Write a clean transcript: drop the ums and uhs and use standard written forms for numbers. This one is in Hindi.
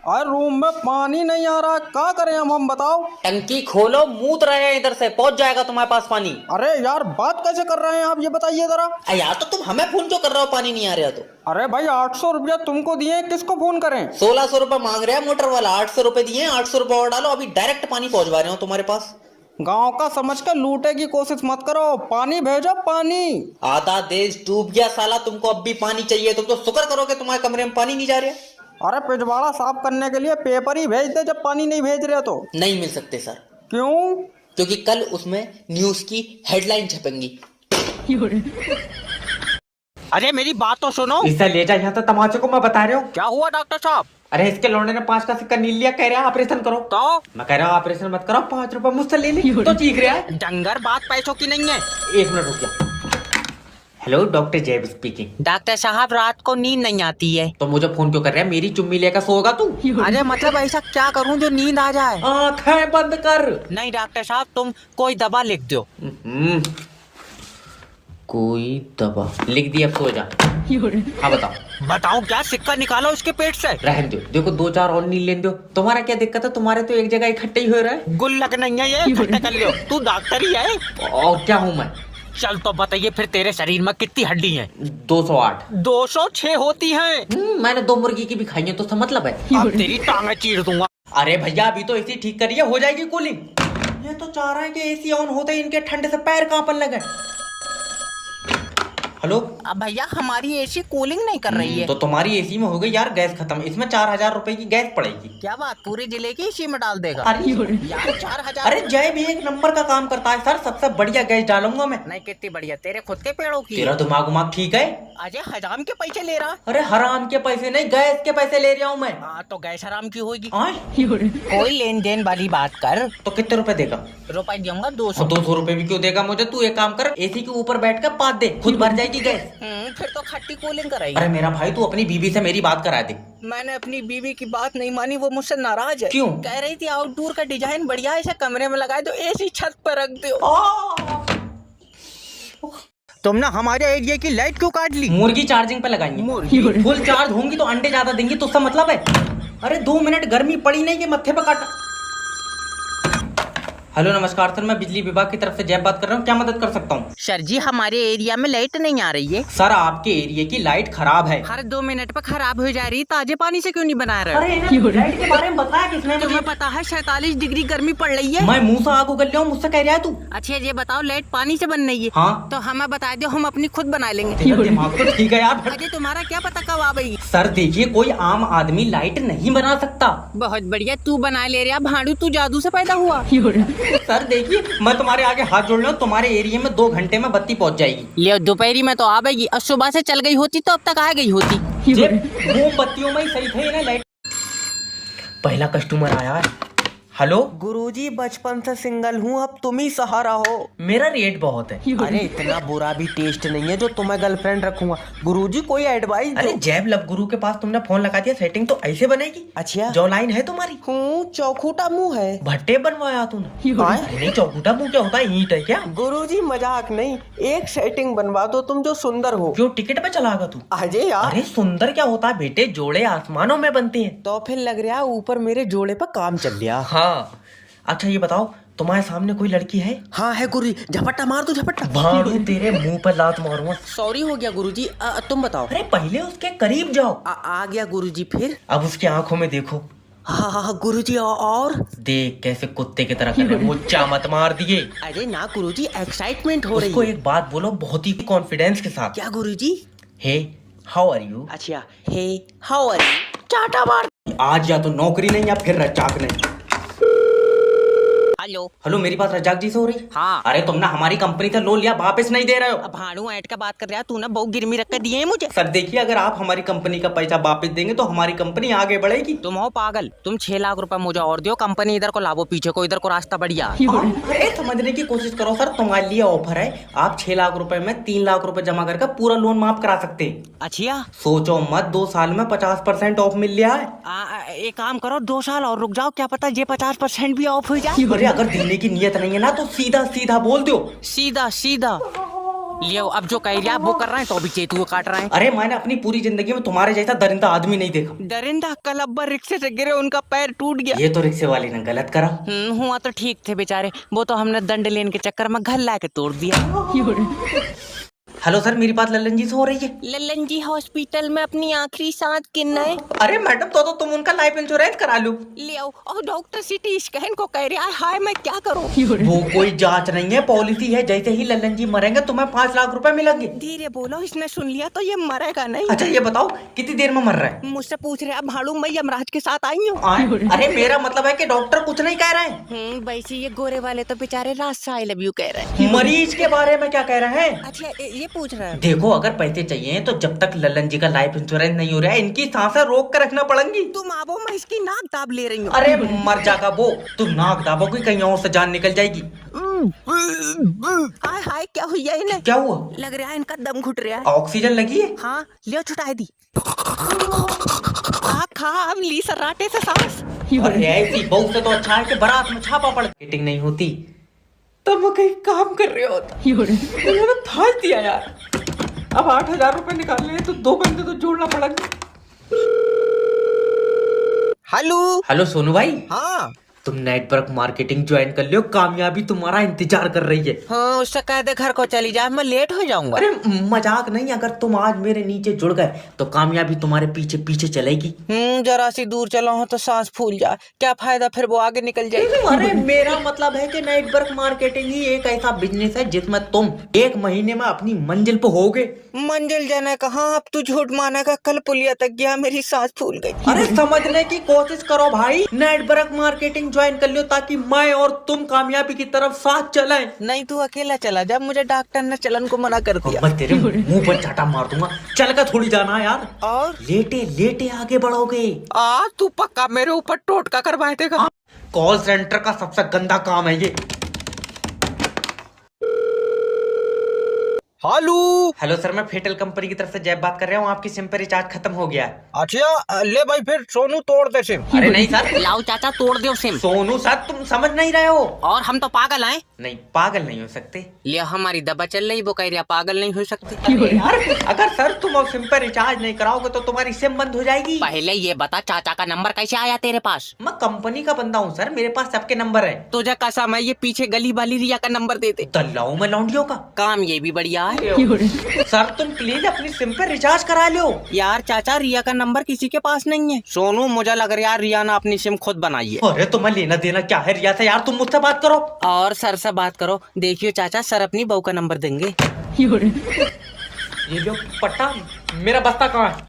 और रूम में पानी नहीं आ रहा, क्या करें हम बताओ। टंकी खोलो, मूत रहे हैं इधर से, पहुंच जाएगा तुम्हारे पास पानी। अरे यार बात कैसे कर रहे हैं आप, ये बताइए जरा। यार तो तुम हमें फोन क्यों कर रहे हो, पानी नहीं आ रहा तो। अरे भाई 800 रुपया तुमको दिए, किसको फोन करें। 1600 रुपए मांग रहे हैं मोटर वाला, 800 रुपए दिए, 800 रुपए और डालो, अभी डायरेक्ट पानी पहुंचवा रहे हो तुम्हारे पास। गांव का समझ कर लूटे की कोशिश मत करो, पानी भेजो पानी। आधा देश डूब गया साला, तुमको अब भी पानी चाहिए, तुम तो शुक्र करो कि तुम्हारे कमरे में पानी नहीं जा रहा। अरे पिछवाड़ा साफ करने के लिए पेपर ही भेज दे, जब पानी नहीं भेज रहे तो। नहीं मिल सकते सर। क्यों? क्योंकि कल उसमें न्यूज की हेडलाइन छपेंगी। अरे मेरी बात तो सुनो। इसे ले जा यहाँ तो तमाचे को मैं बता रहा हूँ। क्या हुआ डॉक्टर साहब? अरे इसके लौंडे ने 5 का सिक्का नील लिया, कह रहा है ऑपरेशन करो। तो मैं कह रहा हूँ ऑपरेशन मत करो, 5 रुपए मुझसे ले ली तो चीख रहा है। डंगर बात पैसों की नहीं है। 1 मिनट रुक जा। हेलो डॉक्टर जैब स्पीकिंग। डॉक्टर साहब रात को नींद नहीं आती है। तो मुझे फोन क्यों कर रहा है, मेरी चुम्मी लेकर सोएगा तू? अरे मतलब ऐसा क्या करूं जो नींद आ जाए? आँखें बंद कर। नहीं डॉक्टर साहब, तुम कोई दवा लिख दो। कोई दवा लिख दी, अब सो जा। हाँ बताओ। बताओ क्या, सिक्का निकालो उसके पेट से। रहने दो, देखो 2-4 और नील लेने दो। तुम्हारा क्या दिक्कत है, तुम्हारे तो एक जगह इकट्ठे ही हो रहा है। गुल्लक नहीं है ये, इकट्ठे कर लो। तू डॉक्टर ही है। और क्या हूँ मैं? चल तो बताइए फिर, तेरे शरीर में कितनी हड्डी है? 208। 206 होती हैं। मैंने 2 मुर्गी की भी खाई है, तो उसका मतलब है। अब तेरी टांगे चीर दूंगा। अरे भैया अभी तो एसी ठीक करिए, हो जाएगी कूलिंग। ये तो चाह रहा है कि एसी ऑन होते ही इनके ठंडे से पैर कांपने लगे। हेलो। अब भैया हमारी एसी कूलिंग नहीं कर रही है। तो तुम्हारी एसी में हो गई यार गैस खत्म, इसमें 4000 रुपए की गैस पड़ेगी। क्या बात, पूरे जिले की एसी में डाल देगा? अरे यार 4000। अरे जय भी एक नंबर का काम करता है सर, सबसे बढ़िया गैस डालूंगा मैं। नहीं कितनी बढ़िया, तेरे खुद के पेड़ों की। तेरा दिमाग उमाग ठीक है? अजय हराम के पैसे ले रहा। अरे हराम के पैसे नहीं, गैस के पैसे ले रहा हूँ मैं। हाँ तो गैस हराम की होगी। कोई लेन देन वाली बात कर। तो कितने रुपए देगा? रुपए दूंगा 200। 200 रुपए भी क्यों देगा मुझे? तू एक काम कर, एसी के ऊपर बैठ कर पाद दे, खुद भर जाएगी गैस। फिर तो खट्टी कूलिंग कराएगी। अरे मेरा भाई तू अपनी बीबी से मेरी बात करा दे। मैंने अपनी बीवी की बात नहीं मानी, वो मुझसे नाराज है। क्यों? कह रही थी आउटडोर का डिजाइन बढ़िया है, इसे कमरे में लगाए दो, एसी छत पर रख दो। तुमने हमारे एरिया की लाइट क्यों काट ली? मुर्गी चार्जिंग पे लगाएंगे। मुर्गी फुल चार्ज होंगी तो अंडे ज्यादा देंगी, तो उसका मतलब है। अरे 2 मिनट गर्मी पड़ी नहीं कि मत्थे पे काटा। हेलो नमस्कार सर, मैं बिजली विभाग की तरफ से जैब बात कर रहा हूँ, क्या मदद कर सकता हूँ? सर जी हमारे एरिया में लाइट नहीं आ रही है। सर आपके एरिया की लाइट खराब है। हर 2 मिनट पर खराब हो जा रही, ताजे पानी से क्यों नहीं बना रहे? अरे लाइट के बारे में बताया किसने? तुम्हें पता है 47 डिग्री गर्मी पड़ रही है। मैं मुंह से आग उगल रहा हूँ, मुझसे कह रहा है तू? अच्छा ये बताओ, लाइट पानी से बन रही है? हाँ। तो हमें बता दो, हम अपनी खुद बना लेंगे। तेरा दिमाग तो ठीक है यार। अजय तुम्हारा क्या पता कब आ गई? सर देखिए, कोई आम आदमी लाइट नहीं बना सकता। बहुत बढ़िया, तू बना ले रहा भाड़ू, तू जादू से पैदा हुआ। सर देखिए, मैं तुम्हारे आगे हाथ जोड़ रहा हूँ, तुम्हारे एरिया में 2 घंटे में बत्ती पहुँच जाएगी। ले दोपहरी में तो आ गई, और सुबह से चल गई होती तो अब तक आ गई होती। मोमबत्तियों में ही सही थे ना लाइट। पहला कस्टमर आया है। हेलो। गुरुजी बचपन से सिंगल हूँ, अब तुम ही सहारा हो। मेरा रेट बहुत है। अरे इतना बुरा भी टेस्ट नहीं है जो तुम्हें गर्लफ्रेंड रखूंगा। गुरुजी कोई एडवाइस दो। अरे जैब लब गुरु के पास तुमने फोन लगा दिया, सेटिंग तो ऐसे बनेगी। अच्छा जो लाइन है तुम्हारी? हूँ, चौखूटा मुंह है। भट्टे बनवाया तूने? अरे नहीं, चौखूटा मुंह क्या होता है, ईंट है क्या? गुरुजी मजाक नहीं, एक सेटिंग बनवा दो तुम जो सुंदर हो। क्यों टिकट पे चलागा तू? अजय यार। अरे सुंदर क्या होता है बेटे, जोड़े आसमानों में बनते हैं। तो फिर लग रहा है ऊपर मेरे जोड़े पर काम चल रहा। हाँ अच्छा ये बताओ, तुम्हारे सामने कोई लड़की है? हाँ है गुरुजी, झपट्टा मार दो झपट्टा। भाड़ू तेरे मुंह पर लात मारूंगा। सॉरी हो गया गुरुजी, तुम बताओ। अरे पहले उसके करीब जाओ। आ गया गुरुजी। फिर अब उसकी आंखों में देखो। हाँ हाँ गुरुजी, और देख कैसे कुत्ते की तरह कर रहे, मुच्चा मत मार दिए। अरे ना गुरुजी, एक्साइटमेंट हो रही उसको है। एक बात बोलो बहुत ही कॉन्फिडेंस के साथ। क्या गुरुजी? Hey how are you? अच्छा, हे हाउ आर यू? चाटा मार। आज या तो नौकरी नहीं या फिर रजाक नहीं। हेलो। हेलो, मेरी बात रजाक जी से हो रही? हाँ। अरे तुमने हमारी कंपनी से लोन लिया, वापस नहीं दे रहे हो। अब भाड़ू ऐट का बात कर रहा है, तूने बहुत गिरमी रख कर दिए है मुझे। सर देखिए, अगर आप हमारी कंपनी का पैसा वापस देंगे तो हमारी कंपनी आगे बढ़ेगी। तुम हो पागल, तुम 6 लाख रुपए मुझे और दियो, कंपनी इधर को लाभो, पीछे को इधर को रास्ता बढ़िया। अरे समझने की कोशिश करो सर, तुम्हारे लिए ऑफर है, आप 6 लाख रुपए में 3 लाख रुपए जमा करके पूरा लोन माफ करा सकते हैं। अच्छा सोचो मत, 2 साल में 50% ऑफ मिल रहा है। एक काम करो, 2 साल और रुक जाओ, क्या पता ये 50% भी ऑफ हो जाए। अरे अगर देने की नीयत नहीं है ना तो सीधा सीधा बोल दो। सीधा सीधा लियो अब जो कह रहा वो कर रहे हैं तो भी चेतु को काट रहे हैं। अरे मैंने अपनी पूरी जिंदगी में तुम्हारे जैसा दरिंदा आदमी नहीं देखा। दरिंदा कल अब्बा रिक्शे से गिरे उनका पैर टूट गया। ये तो रिक्शे वाले ने गलत करा। हुआ तो ठीक थे बेचारे, वो तो हमने दंड लेने के चक्कर में घर ला के तोड़ दिया। हेलो सर, मेरी बात लल्लन जी से हो रही है? लल्लन जी हॉस्पिटल में अपनी आखिरी सांस गिन रहे। अरे मैडम तो तुम उनका लाइफ इंश्योरेंस करा लो। ले आओ और डॉक्टर सिटी स्कैन को कह रहा है, हाय मैं क्या करूं? वो कोई जांच नहीं है, पॉलिसी है। जैसे ही लल्लन जी मरेंगे तुम्हें 5 लाख रुपए मिलेंगे। धीरे बोलो, इसने सुन लिया तो ये मरेगा नहीं। अच्छा ये बताओ कितनी देर में मर रहा है? मुझसे पूछ रहे अब भाड़ू मैं यमराज के साथ आई हूँ। अरे मेरा मतलब है कि डॉक्टर कुछ नहीं कह रहे हैं। वैसे ये गोरे वाले तो बेचारे रात से आई लव यू कह रहे हैं। मरीज के बारे में क्या कह रहे हैं? अच्छा ये पूछ रहे हैं। देखो अगर पैसे चाहिए तो जब तक लल्लन जी का लाइफ इंश्योरेंस नहीं हो रहा है इनकी सांसें रोक कर रखना पड़ेंगी। तुम आवो, मैं इसकी नाक दाब ले रही हूँ। अरे मर जाएगा वो, तुम नाक दाबोगे कहीं और से जान निकल जाएगी। हाय हाय क्या हुआ इन्हें? क्या हुआ? लग रहा है इनका दम घुट रहा है। ऑक्सीजन लगी है? हाँ लियो छुटाई दी। खा अब ली सराटे से सांस। अरे ऐसी बहू से तो अच्छा है कि बारात में छापा पड़ मीटिंग नहीं होती तब वो कहीं काम कर रहे होता। मैंने थाच दिया यार। अब 8,000 रुपए निकालने तो 2 बंदे तो जोड़ना पड़ेगा। हेलो। हेलो सोनू भाई, हाँ तुम नेटवर्क मार्केटिंग ज्वाइन कर लियो, कामयाबी तुम्हारा इंतजार कर रही है। हाँ उससे कह दे घर को चली जाए, मैं लेट हो जाऊंगा। अरे मजाक नहीं, अगर तुम आज मेरे नीचे जुड़ गए तो कामयाबी तुम्हारे पीछे पीछे चलेगी। जरा सी दूर चला हो तो सांस फूल जाए, क्या फायदा फिर वो आगे निकल जाएगी। अरे मेरा मतलब है कि नेटवर्क मार्केटिंग ही एक ऐसा बिजनेस है जिसमें तुम 1 महीने में अपनी मंजिल पे होगे। मंजिल जाने कहाँ, अब तू झूठ मानेगा, कल पुलिया तक गया मेरी सांस फूल गई। अरे समझने की कोशिश करो भाई, नेटवर्क मार्केटिंग ज्वाइन कर लियो ताकि मैं और तुम कामयाबी की तरफ साथ चलें। नहीं तू अकेला चला जा, मुझे डॉक्टर ने चलन को मना कर दिया। मैं तेरे मुंह पर चाटा मार दूंगा। चल कर थोड़ी जाना है यार। और लेटे लेटे आगे बढ़ोगे। तू पक्का मेरे ऊपर टोटका करवा देगा। कॉल सेंटर का सबसे गंदा काम है ये। हेलो। हेलो सर, मैं फेटल कंपनी की तरफ से जैब बात कर रहा हूँ। आपकी सिम पे रिचार्ज खत्म हो गया है। अच्छा ले भाई फिर सोनू तोड़ दे सिम। अरे नहीं सर। लाओ चाचा तोड़ दो सिम। सोनू सर तुम समझ नहीं रहे हो। और हम तो पागल हैं। नहीं पागल नहीं हो सकते। लिया हमारी दवा चल रही, वो कह रहा पागल नहीं हो सकती। अरे यार अगर सर तुम अब सिम पे रिचार्ज नहीं कराओगे तो तुम्हारी सिम बंद हो जाएगी। पहले ये बता चाचा का नंबर कैसे आया तेरे पास? मैं कंपनी का बंदा हूँ सर, मेरे पास सबके नंबर है। तुझे कसम है ये पीछे गली वाली रिया का नंबर दे दे। दल्लाऊ में लौंडियों का काम ये भी बढ़िया है। सर तुम प्लीज अपनी सिम पे रिचार्ज करा लो। यार चाचा रिया का नंबर किसी के पास नहीं है। सोनू मुझे लग रहा है रिया ने अपनी सिम खुद बनाई है। अरे तुम्हें लेना देना क्या है रिया से यार, तुम मुझसे बात करो। और सर से बात करो, देखियो चाचा सर अपनी बहू का नंबर देंगे। ये लो पट्टा, मेरा बस्ता कहाँ है?